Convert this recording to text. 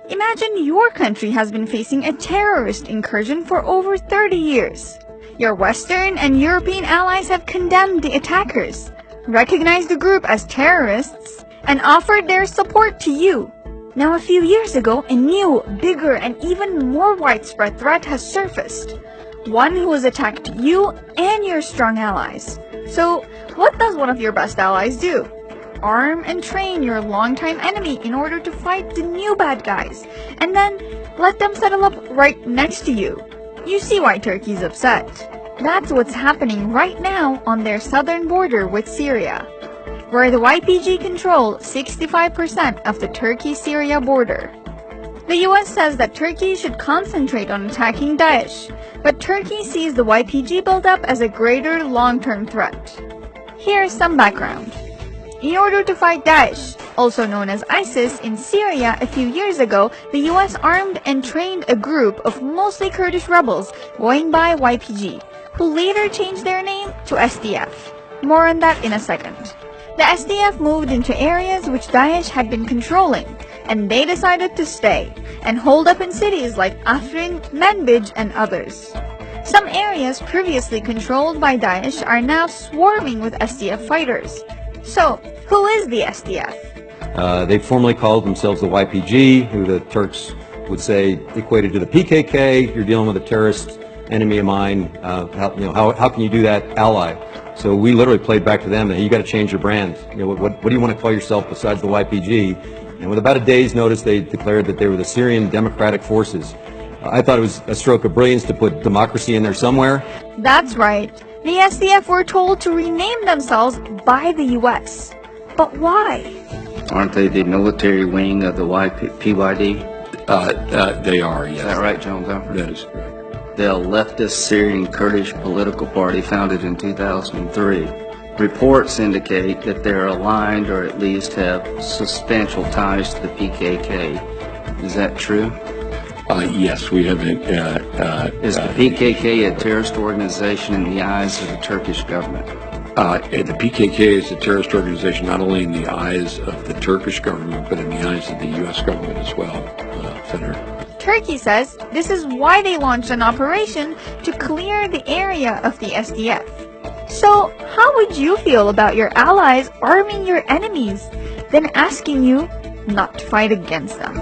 Imagine your country has been facing a terrorist incursion for over 30 years. Your Western and European allies have condemned the attackers, recognized the group as terrorists, and offered their support to you. Now, a few years ago, a new, bigger, and even more widespread threat has surfaced. One who has attacked you and your strong allies. So, what does one of your best allies do? Arm and train your longtime enemy in order to fight the new bad guys, and then let them settle up right next to you. You see why Turkey's upset. That's what's happening right now on their southern border with Syria, where the YPG control 65% of the Turkey-Syria border. The US says that Turkey should concentrate on attacking Daesh, but Turkey sees the YPG buildup as a greater long-term threat. Here's some background. In order to fight Daesh, also known as ISIS, in Syria a few years ago, the US armed and trained a group of mostly Kurdish rebels going by YPG, who later changed their name to SDF. More on that in a second. The SDF moved into areas which Daesh had been controlling, and they decided to stay and hold up in cities like Afrin, Manbij, and others. Some areas previously controlled by Daesh are now swarming with SDF fighters. So, who is the SDF? They formerly called themselves the YPG, who the Turks would say equated to the PKK. You're dealing with a terrorist enemy of mine. How can you do that, ally? So we literally played back to them that you got to change your brand. What do you want to call yourself besides the YPG? And with about a day's notice, they declared that they were the Syrian Democratic Forces. I thought it was a stroke of brilliance to put democracy in there somewhere. That's right. The SDF were told to rename themselves by the US. But why? Aren't they the military wing of the PYD? They are, yes. Is that right, John Gumper? That is correct. They're a leftist Syrian Kurdish political party founded in 2003. Reports indicate that they're aligned or at least have substantial ties to the PKK. Is that true? Yes, we have. Is the PKK a terrorist organization in the eyes of the Turkish government? The PKK is a terrorist organization not only in the eyes of the Turkish government, but in the eyes of the U.S. government as well, Senator. Turkey says this is why they launched an operation to clear the area of the SDF. So, how would you feel about your allies arming your enemies, then asking you not to fight against them?